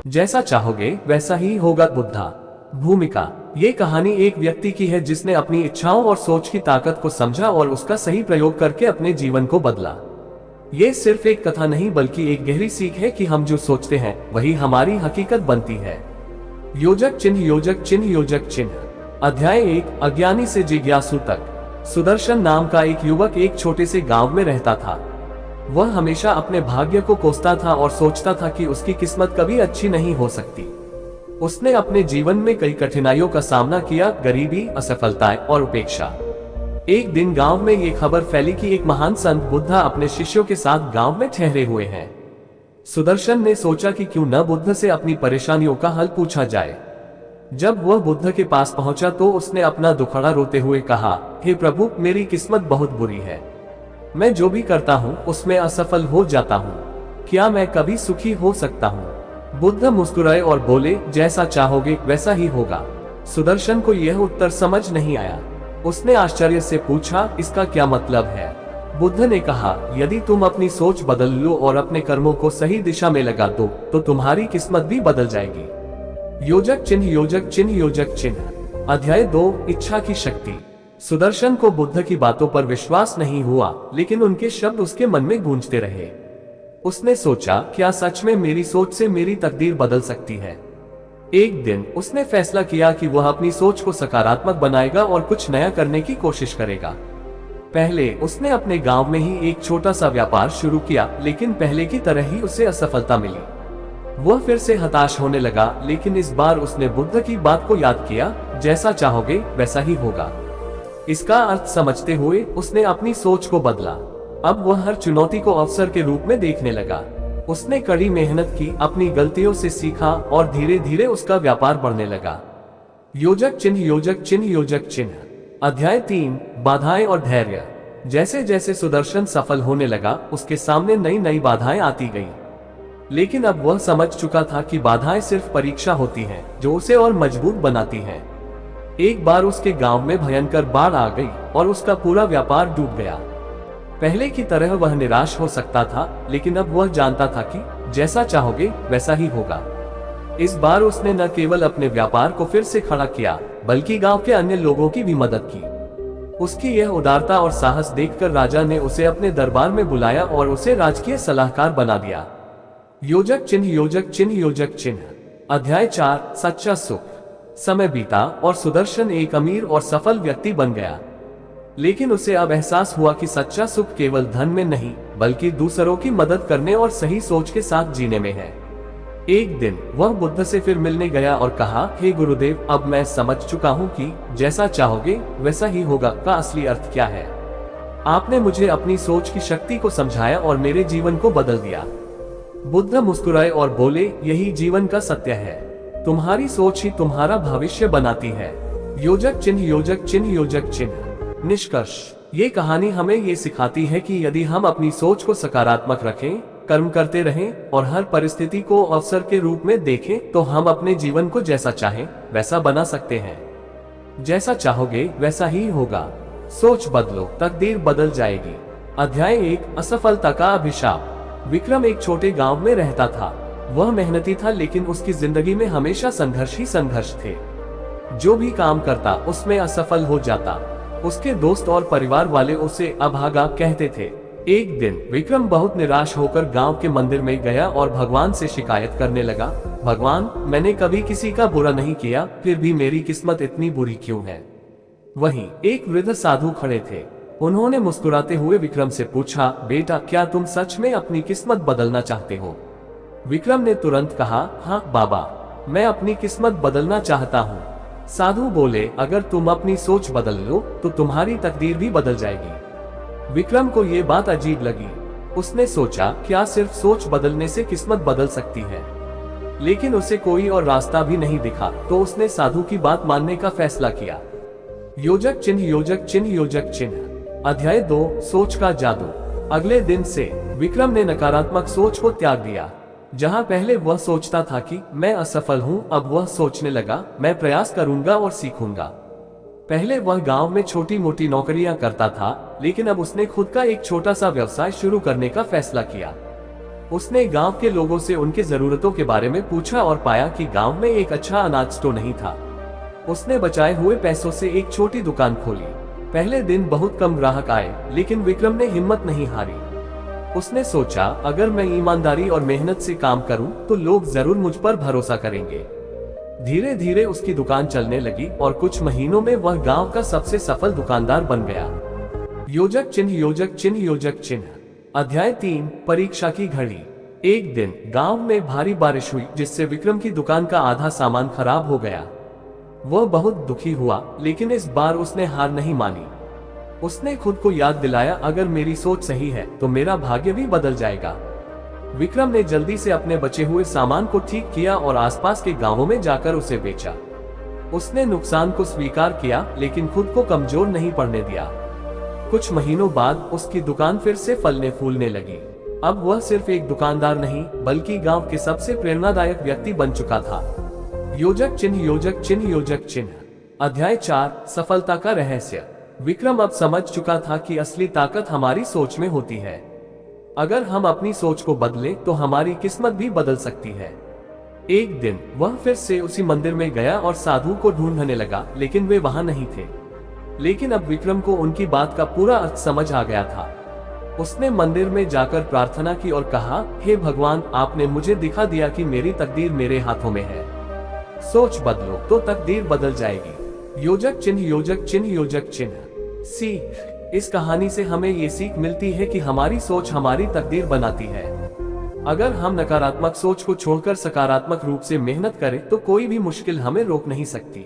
जैसा चाहोगे वैसा ही होगा। बुद्धा। भूमिका। ये कहानी एक व्यक्ति की है जिसने अपनी इच्छाओं और सोच की ताकत को समझा और उसका सही प्रयोग करके अपने जीवन को बदला। ये सिर्फ एक कथा नहीं बल्कि एक गहरी सीख है कि हम जो सोचते हैं वही हमारी हकीकत बनती है। योजक चिन्ह, योजक चिन्ह, योजक चिन्ह। अध्याय 1, अज्ञानी से जिज्ञासु तक। सुदर्शन नाम का एक युवक एक छोटे से गांव में रहता था। वह हमेशा अपने भाग्य को कोसता था और सोचता था कि उसकी किस्मत कभी अच्छी नहीं हो सकती। उसने अपने जीवन में कई कठिनाइयों का सामना किया, गरीबी, असफलताएं और उपेक्षा। एक दिन गांव में ये खबर फैली कि एक महान संत बुद्धा अपने शिष्यों के साथ गांव में ठहरे हुए हैं। सुदर्शन ने सोचा कि क्यों न बुद्ध से अपनी परेशानियों का हल पूछा जाए। जब वह बुद्ध के पास पहुंचा तो उसने अपना दुखड़ा रोते हुए कहा, हे प्रभु, मेरी किस्मत बहुत बुरी है। मैं जो भी करता हूँ उसमें असफल हो जाता हूँ। क्या मैं कभी सुखी हो सकता हूँ? बुद्ध मुस्कुराए और बोले, जैसा चाहोगे वैसा ही होगा। सुदर्शन को यह उत्तर समझ नहीं आया। उसने आश्चर्य से पूछा, इसका क्या मतलब है? बुद्ध ने कहा, यदि तुम अपनी सोच बदल लो और अपने कर्मों को सही दिशा में लगा दो तो तुम्हारी किस्मत भी बदल जाएगी। योजक चिन्ह, योजक चिन्ह, योजक चिन्ह। अध्याय 2, इच्छा की शक्ति। सुदर्शन को बुद्ध की बातों पर विश्वास नहीं हुआ, लेकिन उनके शब्द उसके मन में गूंजते रहे। उसने सोचा, क्या सच में मेरी सोच से मेरी तकदीर बदल सकती है? एक दिन उसने फैसला किया कि वह अपनी सोच को सकारात्मक बनाएगा और कुछ नया करने की कोशिश करेगा। पहले उसने अपने गांव में ही एक छोटा सा व्यापार शुरू किया, लेकिन पहले की तरह ही उसे असफलता मिली। वह फिर से हताश होने लगा, लेकिन इस बार उसने बुद्ध की बात को याद किया, जैसा चाहोगे वैसा ही होगा। इसका अर्थ समझते हुए उसने अपनी सोच को बदला। अब वह हर चुनौती को अवसर के रूप में देखने लगा। उसने कड़ी मेहनत की, अपनी गलतियों से सीखा और धीरे धीरे उसका व्यापार बढ़ने लगा। योजक चिन्ह, योजक चिन्ह, योजक चिन्ह। अध्याय 3, बाधाएं और धैर्य। जैसे जैसे सुदर्शन सफल होने लगा, उसके सामने नई नई बाधाएं आती गईं। लेकिन अब वह समझ चुका था कि बाधाएं सिर्फ परीक्षा होती हैं, जो उसे और मजबूत बनाती हैं। एक बार उसके गांव में भयंकर बाढ़ आ गई और उसका पूरा व्यापार डूब गया। पहले की तरह वह निराश हो सकता था, लेकिन अब वह जानता था कि जैसा चाहोगे वैसा ही होगा। इस बार उसने न केवल अपने व्यापार को फिर से खड़ा किया, बल्कि गांव के अन्य लोगों की भी मदद की। उसकी यह उदारता और साहस देखकर राजा ने उसे अपने दरबार में बुलाया और उसे राजकीय सलाहकार बना दिया। योजक चिन्ह, योजक चिन्ह, योजक चिन्ह। अध्याय 4, सच्चा सुख। समय बीता और सुदर्शन एक अमीर और सफल व्यक्ति बन गया। लेकिन उसे अब एहसास हुआ कि सच्चा सुख केवल धन में नहीं, बल्कि दूसरों की मदद करने और सही सोच के साथ जीने में है। एक दिन वह बुद्ध से फिर मिलने गया और कहा, हे गुरुदेव, अब मैं समझ चुका हूँ कि जैसा चाहोगे वैसा ही होगा का असली अर्थ क्या है। आपने मुझे अपनी सोच की शक्ति को समझाया और मेरे जीवन को बदल दिया। बुद्ध मुस्कुराए और बोले, यही जीवन का सत्य है। तुम्हारी सोच ही तुम्हारा भविष्य बनाती है। योजक चिन्ह, योजक चिन्ह, योजक चिन्ह। निष्कर्ष। ये कहानी हमें ये सिखाती है कि यदि हम अपनी सोच को सकारात्मक रखें, कर्म करते रहें और हर परिस्थिति को अवसर के रूप में देखें, तो हम अपने जीवन को जैसा चाहें वैसा बना सकते हैं। जैसा चाहोगे वैसा ही होगा। सोच बदलो, तकदीर बदल जाएगी। अध्याय 1, असफलता का अभिशाप। विक्रम एक छोटे गांव में रहता था। वह मेहनती था, लेकिन उसकी जिंदगी में हमेशा संघर्ष ही संघर्ष थे। जो भी काम करता उसमें असफल हो जाता। उसके दोस्त और परिवार वाले उसे अभागा कहते थे। एक दिन विक्रम बहुत निराश होकर गांव के मंदिर में गया और भगवान से शिकायत करने लगा, भगवान, मैंने कभी किसी का बुरा नहीं किया, फिर भी मेरी किस्मत इतनी बुरी क्यों है? वहीं एक वृद्ध साधु खड़े थे। उन्होंने मुस्कुराते हुए विक्रम से पूछा, बेटा, क्या तुम सच में अपनी किस्मत बदलना चाहते हो? विक्रम ने तुरंत कहा, हाँ बाबा, मैं अपनी किस्मत बदलना चाहता हूँ। साधु बोले, अगर तुम अपनी सोच बदल लो तो तुम्हारी तकदीर भी बदल जाएगी। विक्रम को ये बात अजीब लगी। उसने सोचा, क्या सिर्फ सोच बदलने से किस्मत बदल सकती है? लेकिन उसे कोई और रास्ता भी नहीं दिखा, तो उसने साधु की बात मानने का फैसला किया। योजक चिन्ह, योजक चिन्ह, योजक चिन्ह। अध्याय 2, सोच का जादू। अगले दिन से विक्रम ने नकारात्मक सोच को त्याग दिया। जहां पहले वह सोचता था कि मैं असफल हूं, अब वह सोचने लगा, मैं प्रयास करूंगा और सीखूंगा। पहले वह गांव में छोटी मोटी नौकरियां करता था, लेकिन अब उसने खुद का एक छोटा सा व्यवसाय शुरू करने का फैसला किया। उसने गांव के लोगों से उनकी जरूरतों के बारे में पूछा और पाया कि गांव में एक अच्छा अनाज स्टोर नहीं था। उसने बचाए हुए पैसों से एक छोटी दुकान खोली। पहले दिन बहुत कम ग्राहक आए, लेकिन विक्रम ने हिम्मत नहीं हारी। उसने सोचा, अगर मैं ईमानदारी और मेहनत से काम करूं, तो लोग जरूर मुझ पर भरोसा करेंगे। धीरे धीरे उसकी दुकान चलने लगी और कुछ महीनों में वह गांव का सबसे सफल दुकानदार बन गया। योजक चिन्ह योजक चिन्ह योजक चिन्ह। अध्याय 3, परीक्षा की घड़ी। एक दिन गांव में भारी बारिश हुई, जिससे विक्रम की दुकान का आधा सामान खराब हो गया। वह बहुत दुखी हुआ, लेकिन इस बार उसने हार नहीं मानी। उसने खुद को याद दिलाया, अगर मेरी सोच सही है तो मेरा भाग्य भी बदल जाएगा। विक्रम ने जल्दी से अपने बचे हुए सामान को ठीक किया और आसपास के गांवों में जाकर उसे बेचा। उसने नुकसान को स्वीकार किया, लेकिन खुद को कमजोर नहीं पड़ने दिया। कुछ महीनों बाद उसकी दुकान फिर से फलने फूलने लगी। अब वह सिर्फ एक दुकानदार नहीं, बल्कि गांव के सबसे प्रेरणादायक व्यक्ति बन चुका था। योजक चिन्ह योजक चिन्ह योजक चिन्ह। अध्याय 4, सफलता का रहस्य। विक्रम अब समझ चुका था कि असली ताकत हमारी सोच में होती है। अगर हम अपनी सोच को बदलें तो हमारी किस्मत भी बदल सकती है। एक दिन वह फिर से उसी मंदिर में गया और साधु को ढूंढने लगा, लेकिन वे वहां नहीं थे। लेकिन अब विक्रम को उनकी बात का पूरा अर्थ समझ आ गया था। उसने मंदिर में जाकर प्रार्थना की और कहा, हे भगवान, आपने मुझे दिखा दिया कि मेरी तकदीर मेरे हाथों में है। सोच बदलो तो तकदीर बदल जाएगी। योजक चिन्ह योजक चिन्ह योजक चिन्ह। सीख। इस कहानी से हमें ये सीख मिलती है कि हमारी सोच हमारी तकदीर बनाती है। अगर हम नकारात्मक सोच को छोड़कर सकारात्मक रूप से मेहनत करें तो कोई भी मुश्किल हमें रोक नहीं सकती।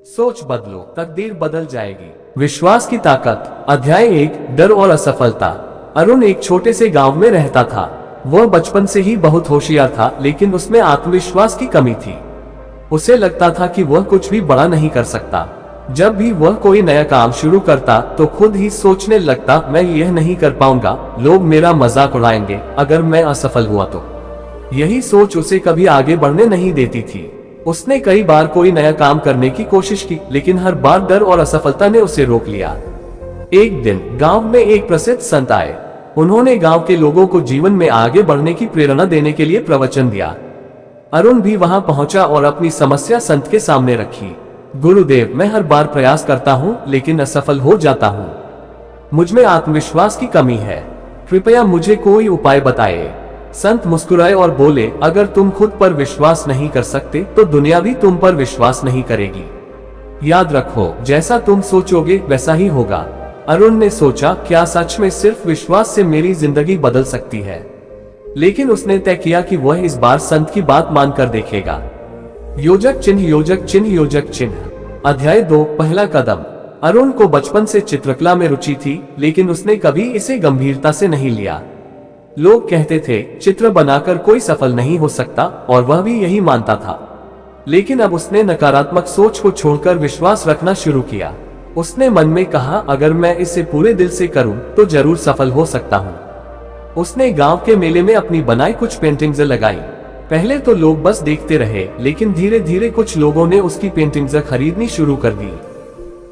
सोच बदलो, तकदीर बदल जाएगी। विश्वास की ताकत। अध्याय 1, डर और असफलता। अरुण एक छोटे से गांव में रहता था। वह बचपन से ही बहुत होशियार था, लेकिन उसमें आत्मविश्वास की कमी थी। उसे लगता था कि वह कुछ भी बड़ा नहीं कर सकता। जब भी वह कोई नया काम शुरू करता तो खुद ही सोचने लगता, मैं यह नहीं कर पाऊंगा, लोग मेरा मजाक उड़ाएंगे अगर मैं असफल हुआ तो। यही सोच उसे कभी आगे बढ़ने नहीं देती थी। उसने कई बार कोई नया काम करने की कोशिश की, लेकिन हर बार डर और असफलता ने उसे रोक लिया। एक दिन गांव में एक प्रसिद्ध संत आए। उन्होंने गांव के लोगों को जीवन में आगे बढ़ने की प्रेरणा देने के लिए प्रवचन दिया। अरुण भी वहां पहुंचा और अपनी समस्या संत के सामने रखी। गुरुदेव, मैं हर बार प्रयास करता हूं, लेकिन असफल हो जाता हूं। मुझ में आत्मविश्वास की कमी है। कृपया मुझे कोई उपाय बताएं। संत मुस्कुराए और बोले, अगर तुम खुद पर विश्वास नहीं कर सकते तो दुनिया भी तुम पर विश्वास नहीं करेगी। याद रखो, जैसा तुम सोचोगे वैसा ही होगा। अरुण ने सोचा, क्या सच में सिर्फ विश्वास से मेरी जिंदगी बदल सकती है? लेकिन उसने तय किया कि वह इस बार संत की बात मानकर देखेगा। योजक चिन्ह योजक चिन्ह योजक चिन्ह। अध्याय 2, पहला कदम। अरुण को बचपन से चित्रकला में रुचि थी, लेकिन उसने कभी इसे गंभीरता से नहीं लिया। लोग कहते थे, चित्र बनाकर कोई सफल नहीं हो सकता, और वह भी यही मानता था। लेकिन अब उसने नकारात्मक सोच को छोड़कर विश्वास रखना शुरू किया। उसने मन में कहा, अगर मैं इसे पूरे दिल से करूं तो जरूर सफल हो सकता हूं। उसने गांव के मेले में अपनी बनाई कुछ पेंटिंग्स लगाई। पहले तो लोग बस देखते रहे, लेकिन धीरे धीरे कुछ लोगों ने उसकी पेंटिंग्स खरीदनी शुरू कर दी।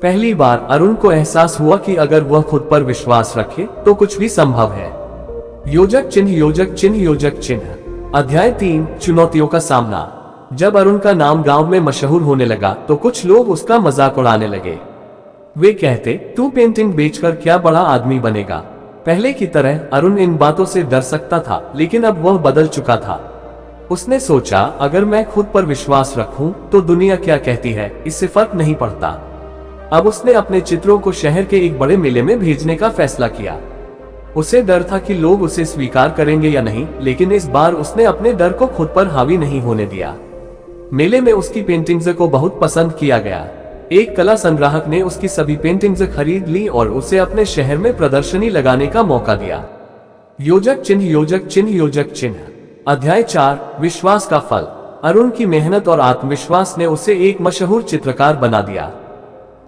पहली बार अरुण को एहसास हुआ कि अगर वह खुद पर विश्वास रखे तो कुछ भी संभव है। योजक चिन्ह योजक चिन्ह योजक चिन्ह। अध्याय 3, चुनौतियों का सामना। जब अरुण का नाम गांव में मशहूर होने लगा तो कुछ लोग उसका मजाक उड़ाने लगे। वे कहते, तू पेंटिंग बेचकर क्या बड़ा आदमी बनेगा। पहले की तरह अरुण इन बातों से डर सकता था, लेकिन अब वह बदल चुका था। उसने सोचा, अगर मैं खुद पर विश्वास रखूं तो दुनिया क्या कहती है, इससे फर्क नहीं पड़ता। अब उसने अपने चित्रों को शहर के एक बड़े मेले में भेजने का फैसला किया। उसे डर था कि लोग उसे स्वीकार करेंगे या नहीं, लेकिन इस बार उसने अपने डर को खुद पर हावी नहीं होने दिया। मेले में उसकी पेंटिंग्स को बहुत पसंद किया गया। एक कला संग्राहक ने उसकी सभी पेंटिंग्स खरीद ली और उसे अपने शहर में प्रदर्शनी लगाने का मौका दिया। योजक चिन्ह योजक चिन्ह योजक चिन्ह। अध्याय 4, विश्वास का फल। अरुण की मेहनत और आत्मविश्वास ने उसे एक मशहूर चित्रकार बना दिया।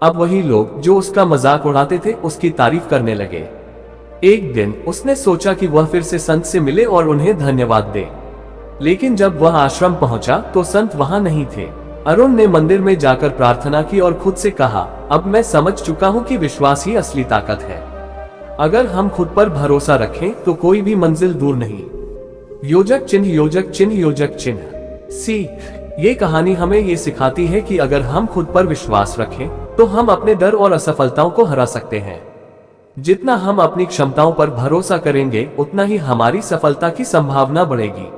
अब वही लोग जो उसका मजाक उड़ाते थे उसकी तारीफ करने लगे। एक दिन उसने सोचा कि वह फिर से संत से मिले और उन्हें धन्यवाद दे। लेकिन जब वह आश्रम पहुंचा तो संत वहां नहीं थे। अरुण ने मंदिर में जाकर प्रार्थना की और खुद से कहा, अब मैं समझ चुका हूं कि विश्वास ही असली ताकत है। अगर हम खुद पर भरोसा रखें तो कोई भी मंजिल दूर नहीं। योजक चिन्ह योजक चिन्ह योजक चिन्ह। सी। ये कहानी हमें ये सिखाती है कि अगर हम खुद पर विश्वास रखें तो हम अपने डर और असफलताओं को हरा सकते हैं। जितना हम अपनी क्षमताओं पर भरोसा करेंगे उतना ही हमारी सफलता की संभावना बढ़ेगी।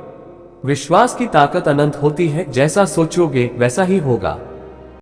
विश्वास की ताकत अनंत होती है, जैसा सोचोगे वैसा ही होगा।